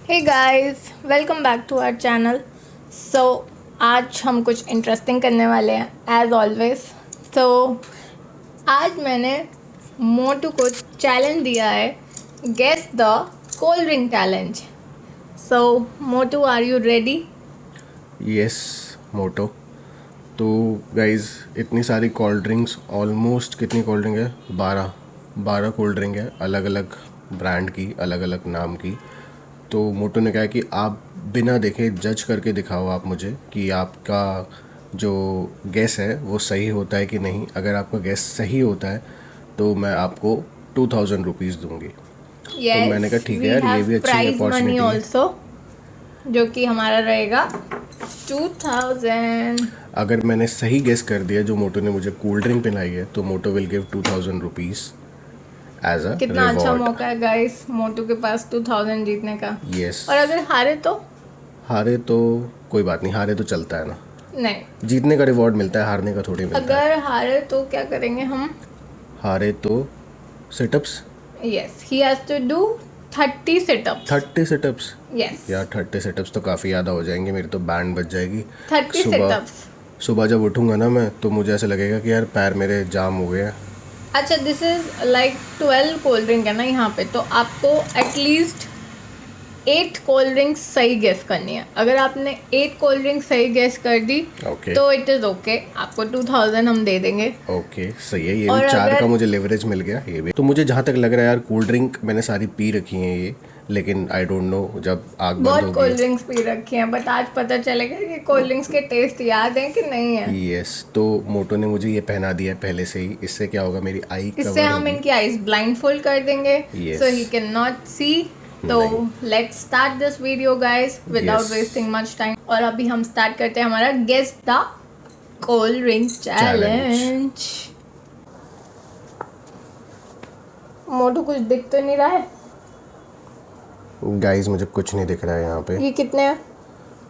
Hey guys, welcome back to our channel. So आज हम कुछ इंटरेस्टिंग करने वाले हैं एज ऑलवेज। सो आज मैंने मोटू को चैलेंज दिया है, guess the cold drink challenge. So Motu, are you ready? Yes Motu. तो गाइज इतनी सारी कोल्ड ड्रिंक्स, ऑलमोस्ट कितनी कोल्ड ड्रिंक है? 12 कोल्ड ड्रिंक है, अलग अलग ब्रांड की, अलग अलग नाम की। तो मोटो ने कहा कि आप बिना देखे जज करके दिखाओ आप मुझे कि आपका जो गेस है वो सही होता है कि नहीं। अगर आपका गेस सही होता है तो मैं आपको 2000 रुपीज़ दूँगी। तो मैंने कहा ठीक है यार, ये भी अच्छी अपॉर्चुनिटी है। ऑल्सो जो कि हमारा रहेगा 2000। अगर मैंने सही गेस कर दिया जो मोटो ने मुझे कोल्ड ड्रिंक पिलाई है तो Motu will give 2000 rupees as a कितना अच्छा मौका है गाइस मोटू के पास 2000 जीतने का। यस। और अगर हारे तो कोई बात नहीं, हारे तो चलता है ना। नहीं, जीतने का रिवॉर्ड मिलता है, हारने का थोड़ी मिलता है। अगर हारे तो क्या करेंगे हम? हारे तो situps. Yes, he has to do 30 situps. 30 situps? Yes यार 30 सिटअप्स तो काफ़ी ज़्यादा हो जाएंगे, मेरी तो बैंड बज जाएगी। 30 सिटअप्स। सुबह जब उठूंगा ना मैं, तो मुझे ऐसा लगेगा कि यार पैर मेरे जाम हो गए हैं। अच्छा, this is like 12 cold drink है ना यहाँ पे, तो आपको एटलीस्ट 8 कोल्ड ड्रिंक्स सही गेस करनी है। अगर आपने 8 कोल्ड ड्रिंक सही गेस कर दी Okay. तो इट इज़ ओके, आपको 2000 हम दे देंगे। ओके सही है, ये और भी 4 अगर- का मुझे लेवरेज मिल गया। ये भी तो मुझे जहाँ तक लग रहा है यार, कोल्ड ड्रिंक मैंने सारी पी रखी हैं ये, लेकिन आई डोंट नो जब आग बंद बहुत होगी। कोल्ड ड्रिंक्स पी रखी हैं, बट आज पता चलेगा कि कोल्ड ड्रिंक्स के टेस्ट याद हैं कि नहीं है। यस। तो मोटो ने मुझे ये पहना दिया है पहले से ही। इससे क्या होगा, मेरी आई इससे कवर हम होगी। इनकी आईज ब्लाइंडफोल्ड कर देंगे, Yes. So he can not see. तो let's start this video guys without Yes. Wasting much time. और अभी हम स्टार्ट करते हैं हमारा guess the cold drink challenge. Motu कुछ दिख तो नहीं रहा है? गाइस मुझे कुछ नहीं दिख रहा है यहाँ पे। ये कितने हैं?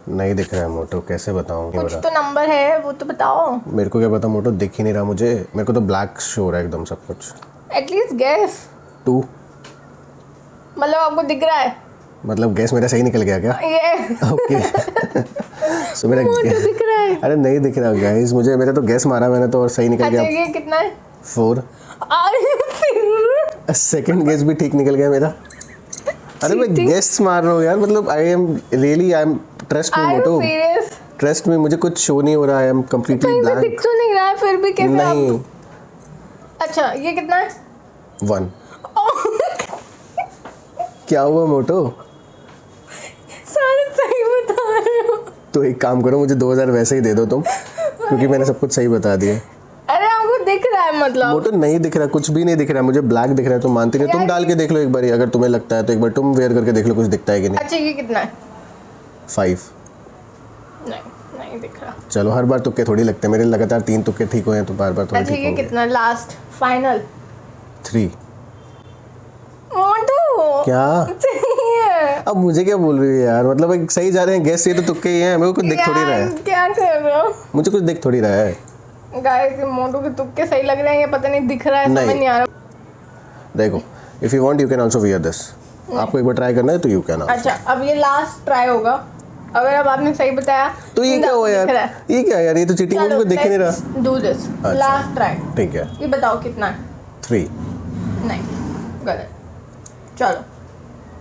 नहीं दिख रहा है मोटो, कैसे बताऊँ? कुछ तो नंबर है, वो तो बताओ। मेरे को क्या पता मोटो, दिख ही नहीं रहा मुझे। मेरे को तो ब्लैक शो हो रहा है एकदम सब कुछ। एटलीस्ट गैस, 2 मतलब आपको दिख रहा है? मतलब गैस मेरा सही निकल गया क्या? ये ओके। सो मेरा मोटू दिख रहा है। अरे नहीं दिख रहा गाइस मुझे, मेरा तो गैस मारा मैंने तो और सही निकल अच्छा, गया। ये कितना है? 4। सेकंड गेस भी ठीक निकल गया मेरा। अरे मैं गेस मार रहा हूँ यार, मतलब I am trust me Motu, serious? Trust में मुझे कुछ शो नहीं हो रहा है। आई एम कंप्लीटली कहीं भी ब्लैंक। दिख तो नहीं रहा है, फिर भी कैसे नहीं। आप? अच्छा, ये कितना है? 1। क्या हुआ मोटो? सारे सही बता रहे हो। तो एक काम करो, मुझे 2000 वैसे ही दे दो तुम, क्योंकि मैंने सब कुछ सही बता दिया। अरे आपको दिख रहा है मतलब? मोटो नहीं दिख रहा, कुछ भी नहीं दिख रहा, मुझे ब्लैक दिख रहा है। तुम मानती नहीं? तुम डाल के देख लो एक बार, अगर तुम्हें लगता है तो एक बार तुम वेयर करके देख लो कुछ दिखता है कि नहीं। अच्छा, ये कितना है? 5। नहीं, नहीं दिख रहा। चलो, हर बार तुक्के थोड़ी लगते हैं मेरे, लगातार 3 तुक्के ठीक हुए हैं तो बार बार थोड़ी अच्छा, ठीक ये होंगे। कितना? Last final 3। मोटू क्या? सही है। अब मुझे क्या बोल रही है यार, मतलब एक सही जा रहे हैं गैस, ये तो तुक्के ही हैं। मेरे को कुछ दिख थोड़ी रहा है। क्या कर रहे हो मुझे कुछ दिख थोड़ी रहा है गाइस? मोटू के तुक्के सही लग रहे हैं, ये पता नहीं दिख रहा है, समझ नहीं आ रहा। देखो, if you want you can also wear this. आपको एक बार ट्राई करना है तो यू कैन। अच्छा, अब ये लास्ट ट्राई होगा। अगर अब आपने सही बताया तो ये क्या हुआ यार? ये क्या यार, ये तो चीटिंग, मुझे दिख ही नहीं रहा। Do this last try. ठीक है, ये बताओ कितना है? 3। नहीं, गलत। चलो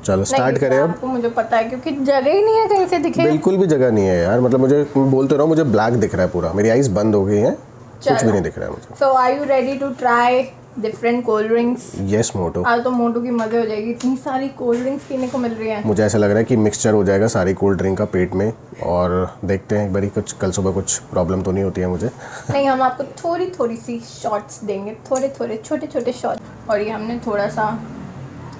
चलो स्टार्ट करें अब। आपको मुझे पता है, क्योंकि जगह ही नहीं है कहीं से दिखे। बिल्कुल भी जगह नहीं है यार, मतलब मुझे बोलते रहो, मुझे ब्लैक दिख रहा है पूरा, मेरी आईज बंद हो गई हैं, कुछ भी नहीं दिख रहा है मुझे। So are you ready to try different cold drinks? Yes Moto. आज तो मोटू की मजे हो जाएगी, इतनी सारी कोल्ड ड्रिंक्स पीने को मिल रही है। मुझे ऐसा लग रहा है कि मिक्सचर हो जाएगा सारी कोल्ड ड्रिंक का पेट में, और देखते हैं एक बारी कुछ कल सुबह कुछ प्रॉब्लम तो नहीं होती है मुझे। नहीं, हम आपको थोड़ी थोड़ी सी शॉट्स देंगे, थोड़े थोड़े छोटे छोटे शॉट। और ये हमने थोड़ा सा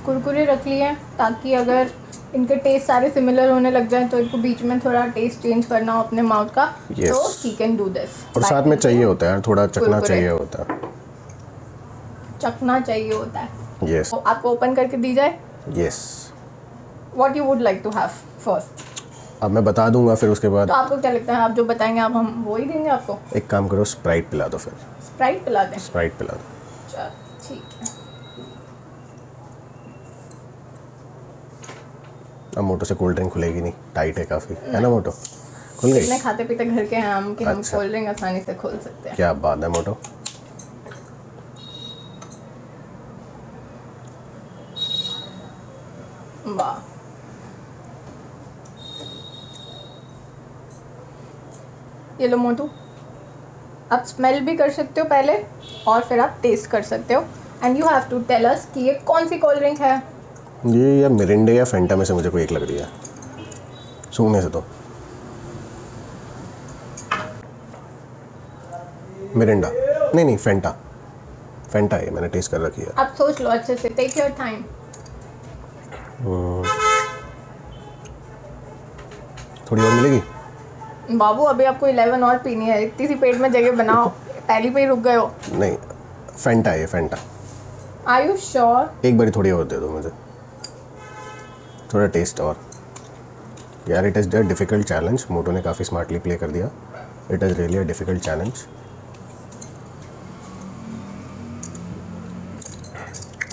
कुरकुरे रख लिए हैं, ताकि अगर इनके टेस्ट सारे सिमिलर होने लग जाए तो इनको बीच में थोड़ा टेस्ट चेंज करना हो अपने माउथ का। Yes. तो ही कैन डू दिस। और साथ में चाहिए होता है यार, थोड़ा चखना कुरकुरे। चाहिए होता है। चखना चाहिए होता है। यस तो आपको ओपन करके दी जाए। Yes. What you would like to have first? अब मैं बता दूंगा, फिर उसके बाद तो आपको क्या लगता है, आप जो बताएंगे आप हम वो ही देंगे आपको? एक काम करो, स्प्राइट पिला दो। फिर स्प्राइट पिला दें? स्प्राइट पिला दो। चल ठीक है। अब मोटो से कोल्ड ड्रिंक खुलेगी नहीं, टाइट है काफ़ी, है ना मोटो? खुल गई? इतने खाते पीते घर के हैं हम कि हम अच्छा। कोल्ड ड्रिंक आसानी से खोल सकते हैं। क्या बात है मोटो। वाह, ये लो मोटू, आप स्मेल भी कर सकते हो पहले और फिर आप टेस्ट कर सकते हो। And you have to tell us कि ये कौन सी कोल्ड ड्रिंक है। ये या मिरिंडा या फेंटा में से मुझे कोई एक लग रही है सूंघने से तो। मिरिंडा नहीं, फेंटा। फेंटा है, मैंने टेस्ट कर रखी है। आप सोच लो अच्छे से, टेक योर टाइम। थोड़ी और मिलेगी? बाबू अभी आपको 11 और पीनी है, इतनी सी पेट में जगह बनाओ, पहली पे ही रुक गए हो। नहीं, फेंटा है ये, फेंटा। Are you sure? एक बारी थोड़ी और दे दो मुझे, थोड़ा टेस्ट और। यार it is a difficult challenge, Moto ने काफ़ी स्मार्टली प्ले कर दिया। It is really a difficult challenge.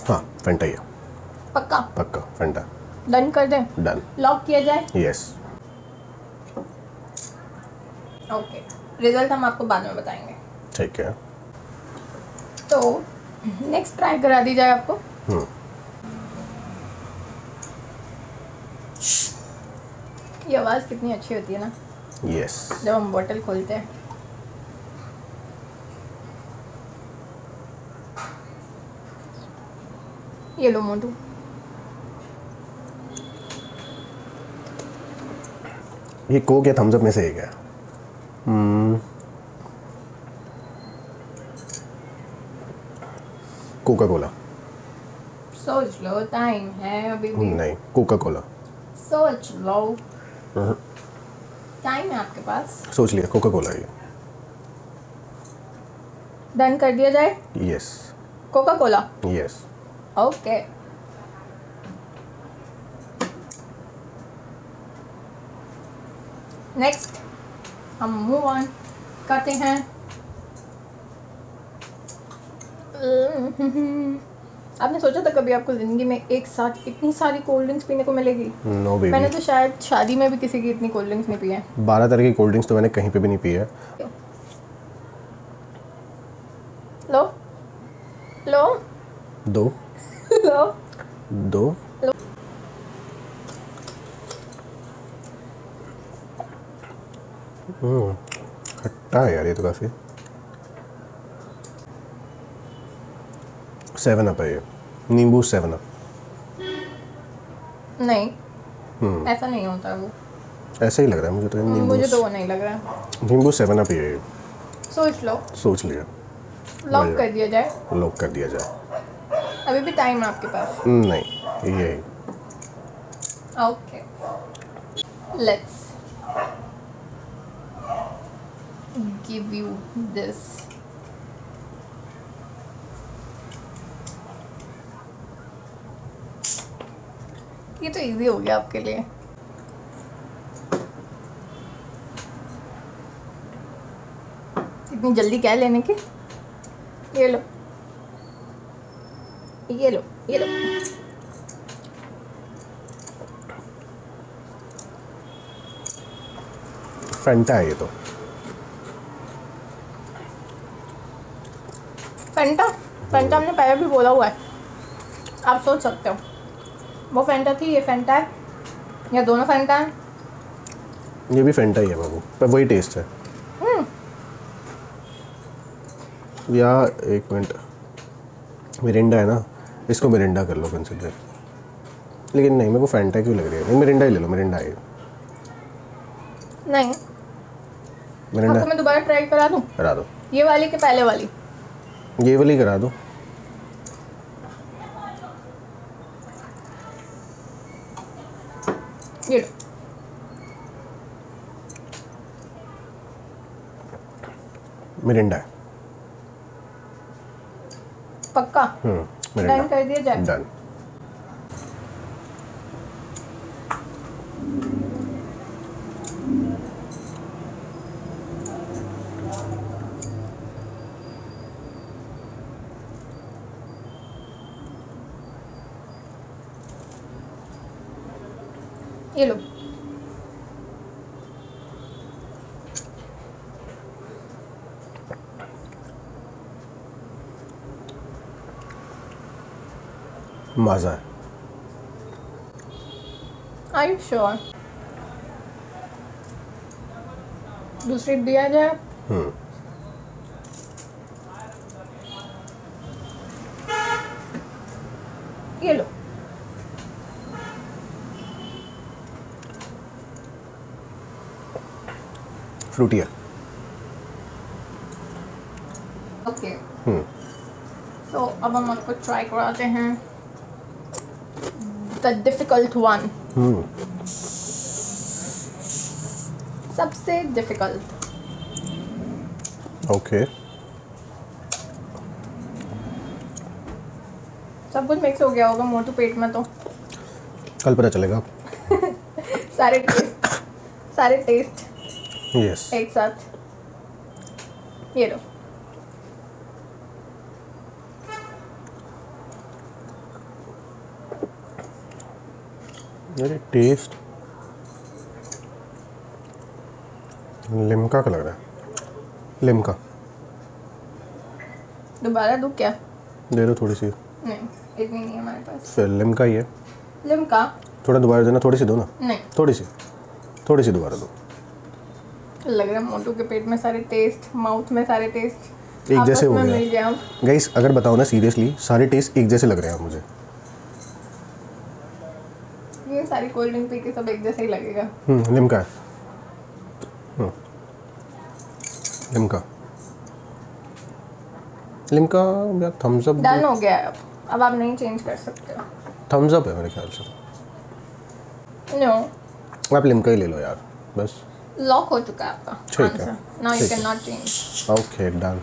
हाँ फेंटा ही है, पक्का? पक्का फेंटा। डन कर दें? डन। लॉक किया जाए? यस। ओके, रिजल्ट हम आपको बाद में बताएंगे। ठीक है। तो नेक्स्ट ट्राई करा दी जाए आपको। ये आवाज़ कितनी अच्छी होती है ना यस। जब हम बोतल खोलते हैं। ये लो मोटू, ये कोक या थम्स अप में से एक है। Coca Cola. सोच लो, टाइम है अभी भी। नहीं, कोका कोला। सोच लो, टाइम है आपके पास। सोच लिया, कोका कोला है ये। डन कर दिया जाए? Yes. Coca Cola. Yes. Okay, next हम मूव ऑन करते हैं। आपने सोचा था कभी आपको ज़िंदगी में एक साथ इतनी सारी कोल्ड ड्रिंक्स पीने को मिलेगी? नो मैंने बेबी। तो शायद शादी में भी किसी की इतनी कोल्ड ड्रिंक्स नहीं पी है। 12 तरह की कोल्ड ड्रिंक्स तो मैंने कहीं पे भी नहीं पी है। लो लो दो लो दो। लो। खट्टा है यार ये तो काफ़ी। 7 अप है ये, नींबू 7 अप। नहीं, ऐसा नहीं होता वो। ऐसे ही लग रहा है मुझे तो। मुझे तो वो नहीं लग रहा। नींबू 7 अप ही है ये। सोच लो, सोच लिया। लॉक कर दिया जाए? लॉक कर दिया जाए। अभी भी टाइम है आपके पास। नहीं, ये okay, let's give you this. ये तो इजी हो गया आपके लिए। इतनी जल्दी क्या लेने की? ये लो ये लो ये लो। फेंटा है ये तो। फेंटा? फेंटा हमने पहले भी बोला हुआ है, आप सोच सकते हो। वो फेंटा थी, ये फेंटा है, या दोनों फेंटा है? ये भी फेंटा ही है बाबू, पर वही टेस्ट है। या एक मिनट, मिरिंडा है ना, इसको मिरिंडा कर लो कंसिडर। लेकिन नहीं, मेरे को फेंटा क्यों लग रही है? नहीं, मिरिंडा ही ले लो, मिरिंडा है। नहीं, मिरिंडा आपको मैं दोबारा ट्राई करा दूँ? करा दो। ये वाली के पहले वाली? ये वाली करा दो। ये लो। मिरिंडा है। पक्का? मिरिंडा। डन कर दिया जाए? डन। ये लो। मज़ा है। Are you sure? दूसरी दिया जाए। ये लो। फ्रूटी है। ओके। तो अब हम आपको ट्राई कराते हैं द डिफिकल्ट वन। सबसे डिफिकल्ट। ओके। सब कुछ मिक्स हो गया होगा मोटू पेट में तो। कल पता चलेगा। सारे टेस्ट यस। एक साथ। ये लो। मेरे टेस्ट लिम्का का लग रहा है। लिम्का दोबारा दूँ क्या? दे दो थोड़ी सी। नहीं, इतनी नहीं है हमारे पास। फिर लिम्का ही है। लिम्का थोड़ा दोबारा देना, थोड़ी सी दो ना। नहीं, थोड़ी सी दोबारा दो। लग रहा है मोटू के पेट में सारे टेस्ट, माउथ में सारे टेस्ट एक जैसे हो आपस में गया। मिल गया। गाइस अगर बताओ ना सीरियसली, सारे टेस्ट एक जैसे लग रहे हैं मुझे। ये सारी कोल्ड ड्रिंक पी के सब एक जैसे ही लगेगा। लिम्का है। लिम्का या थम्स अप। डन हो गया है अब आप नहीं चेंज कर सकते हो। थम्स अप है मेरे ख्याल से। नो, आप लिम्का ही ले लो यार बस। लॉक हो चुका है आपका ठीक है, आंसर। नाउ यू ठीक कैन है। Not change. Okay done.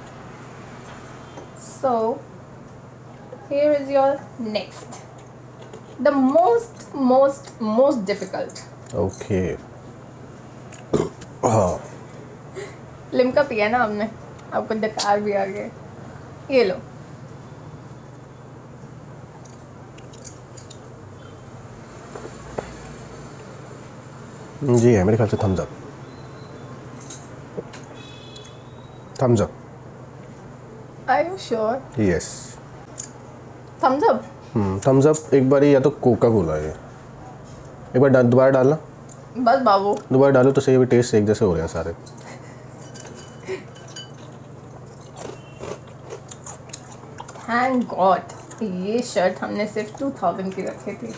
So, here is your next. The most difficult. Okay. हाँ लिम्का पिया ना आपने, आपको डकार भी आ गया। ये लो। जी है मेरे ख्याल से thumbs up. Thumbs up. Are you sure? Yes. Thumbs up? Thumbs up एक बार या तो कोका कोला है। एक बार दोबारा डालना। बस बाबू। दोबारा डालो तो सही। अभी टेस्ट एक जैसे हो रहे हैं सारे। Thank God, ये शर्ट हमने सिर्फ 2000 की रखी थी।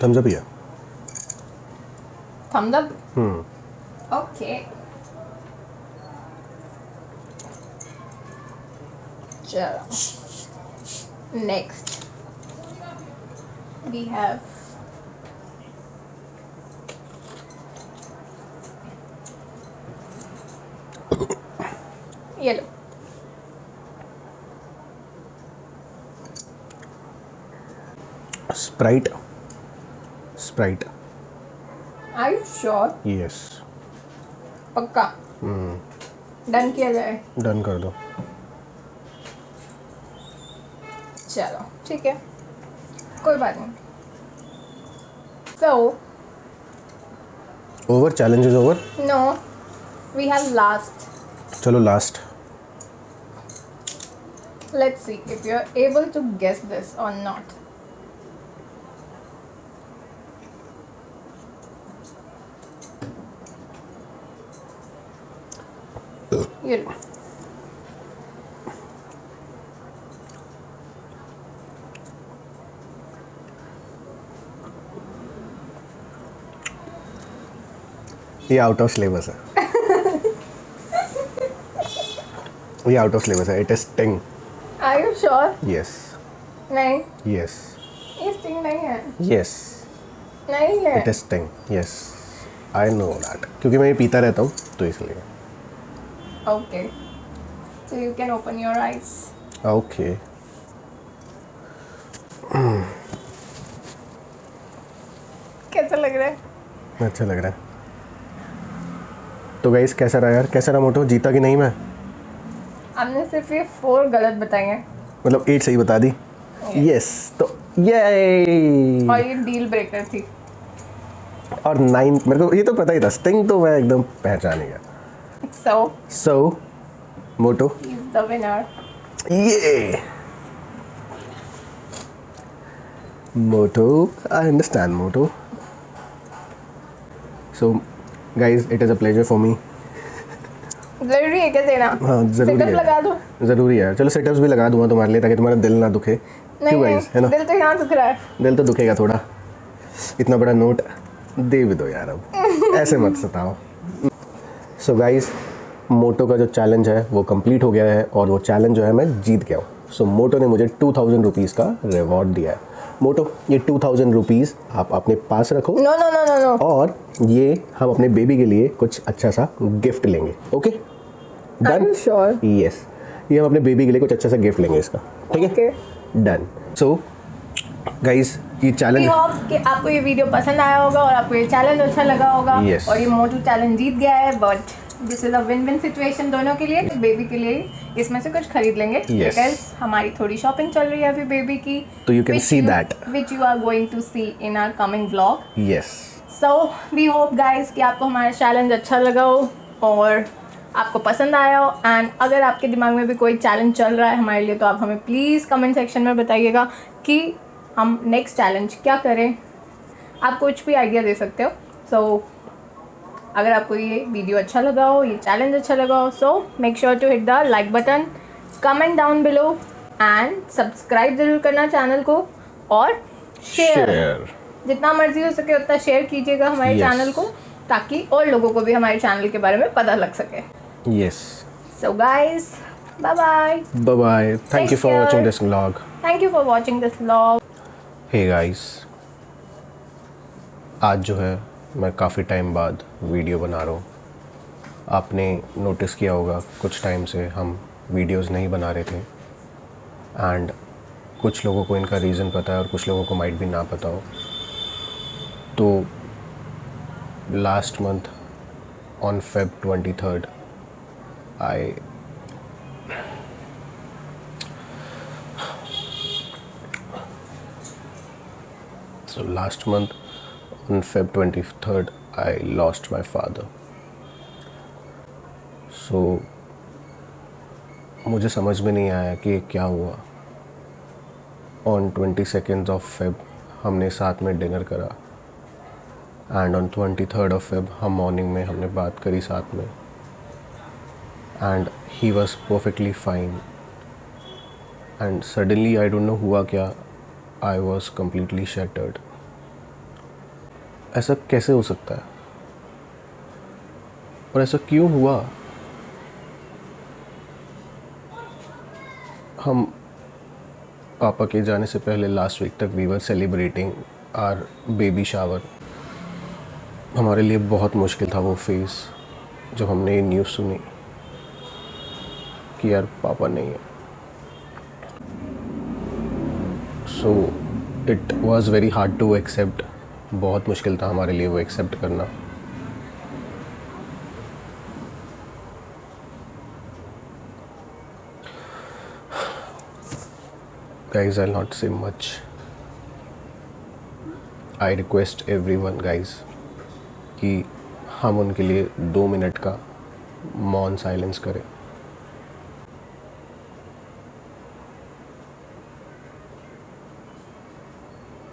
थम्स अप ही है। Thumbs up? Okay. चलो नेक्स्ट वी हैव ये लो। Sprite. Sprite. Are you sure? Yes. पक्का? डन किया जाए? डन कर दो। चलो ठीक है, कोई बात नहीं। So over. Challenge is over. No, we have last. चलो last. Let's see if you're able to guess this or not. ये लो। ये आउट ऑफ सिलेबस है। ये आउट ऑफ सिलेबस है। It is sting. Are you sure? Yes. नहीं, yes. ये sting नहीं है। यस। नहीं है। It is sting. Yes I know that, क्योंकि मैं ये पीता रहता हूँ तो इसलिए। Okay. So you can open your eyes. Okay. कैसा लग रहा है? अच्छा लग रहा है। तो गाइस कैसा रहा यार? कैसा रहा मोटो? जीता कि नहीं मैं? हमने सिर्फ ये 4 गलत बताए हैं मतलब 8 सही बता दी। यस तो ये और ये डील ब्रेकर थी। और 9 मेरे को ये तो पता ही था, स्टिंग तो मैं एकदम पहचान ही गया। So motto he's the winner. ये Moto, I understand Moto. So guys it is a pleasure for me. जरूरी है क्या देना? हाँ जरूरी Sit-up है, लगा दो। ज़रूरी है। चलो सेटअप्स भी लगा दूंगा तुम्हारे लिए ताकि तुम्हारा दिल ना दुखे। क्यों गाइज, है ना? दिल तो यहाँ दुख रहा है। दिल तो दुखेगा थोड़ा। इतना बड़ा नोट दे भी दो यार, अब ऐसे मत सताओ। सो गाइज मोटो का जो चैलेंज है वो कंप्लीट हो गया है और वो चैलेंज जो है मैं जीत गया हूँ। सो मोटो ने मुझे 2000 रुपीज़ का रिवॉर्ड दिया है। मोटो ये 2000 रुपीज़ आप अपने पास रखो। No no no no no. और ये हम अपने बेबी के लिए कुछ अच्छा सा गिफ्ट लेंगे। Okay done? श्योर। यस, ये हम अपने बेबी के लिए कुछ अच्छा सा गिफ्ट लेंगे इसका, ठीक है? डन। सो गाइस ये चैलेंज, होप कि आपको ये वीडियो पसंद आया होगा और आपको ये चैलेंज अच्छा लगा होगा। Yes. और ये मोटू चैलेंज जीत गया है, but this is a win win situation दोनों के लिए। बेबी के लिए इसमें से कुछ खरीद लेंगे बिकॉज हमारी थोड़ी शॉपिंग चल रही है अभी बेबी की, तो you can see that which you are going to see in our coming vlog. Yes. So we hope guys कि आपको हमारा चैलेंज अच्छा लगा हो और आपको पसंद आया हो। एंड अगर आपके दिमाग में भी कोई चैलेंज चल रहा है हमारे लिए तो आप हमें प्लीज़ कमेंट सेक्शन में बताइएगा कि हम नेक्स्ट चैलेंज क्या करें। आप कुछ भी आइडिया दे सकते हो। सो अगर आपको ये वीडियो अच्छा लगा हो, ये चैलेंज अच्छा लगा हो, so make sure to hit the like button, comment down below and subscribe जरूर करना चैनल को और शेयर जितना मर्जी हो सके उतना शेयर कीजिएगा हमारे चैनल को ताकि और लोगों को भी हमारे चैनल के बारे में पता लग सके। Yes. So guys bye bye. Bye bye. Thank you for watching this vlog. Thank you for watching this vlog. Hey guys, आज जो है मैं काफ़ी टाइम बाद वीडियो बना रहा हूँ। आपने नोटिस किया होगा कुछ टाइम से हम वीडियोस नहीं बना रहे थे एंड कुछ लोगों को इनका रीज़न पता है और कुछ लोगों को माइट भी ना पता हो। तो last month on Feb 23rd last month on Feb 23rd I lost my father. So मुझे समझ में नहीं आया कि क्या हुआ। On 22nd of Feb हमने साथ में डिनर करा and on 23rd of Feb हम मॉर्निंग में हमने बात करी साथ में and he was perfectly fine and suddenly I don't know हुआ क्या, आई वॉज कम्प्लीटली शैटर्ड। ऐसा कैसे हो सकता है और ऐसा क्यों हुआ? हम पापा के जाने से पहले लास्ट वीक तक we were celebrating our baby shower. हमारे लिए बहुत मुश्किल था वो फेस जब हमने ये न्यूज़ सुनी कि यार पापा नहीं है। So it was very hard to accept. बहुत मुश्किल था हमारे लिए वो एक्सेप्ट करना। Guys, I'll not say much. I request everyone guys कि हम उनके लिए 2 मिनट का मौन साइलेंस करें।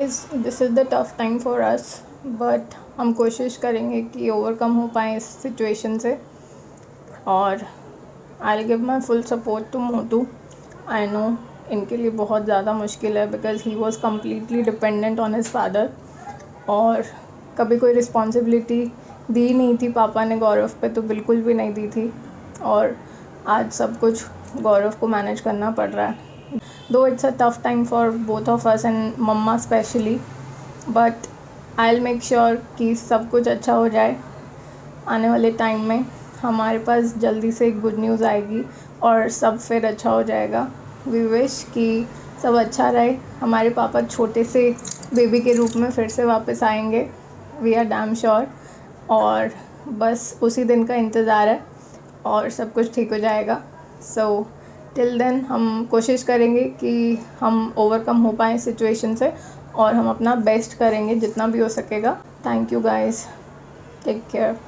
This is the tough time for us but हम कोशिश करेंगे कि ओवरकम हो पाए इस सिचुएशन से। और I will give my full support to Motu. I know इनके लिए बहुत ज़्यादा मुश्किल है because he was completely dependent on his father और कभी कोई रिस्पॉन्सिबिलिटी दी नहीं थी पापा ने गौरव पे, तो बिल्कुल भी नहीं दी थी। और आज सब कुछ गौरव को मैनेज करना पड़ रहा है। Though it's a tough time for both of us and मम्मा especially, but I will make sure कि सब कुछ अच्छा हो जाए। आने वाले टाइम में हमारे पास जल्दी से गुड न्यूज़ आएगी और सब फिर अच्छा हो जाएगा। वी विश कि सब अच्छा रहे। हमारे पापा छोटे से बेबी के रूप में फिर से वापस आएंगे, वी आर डैम श्योर। और बस उसी दिन का इंतज़ार है और सब कुछ ठीक हो जाएगा। सो टिल देन हम कोशिश करेंगे कि हम ओवरकम हो पाएँ सिचुएशन से और हम अपना बेस्ट करेंगे जितना भी हो सकेगा। Thank you guys, take care.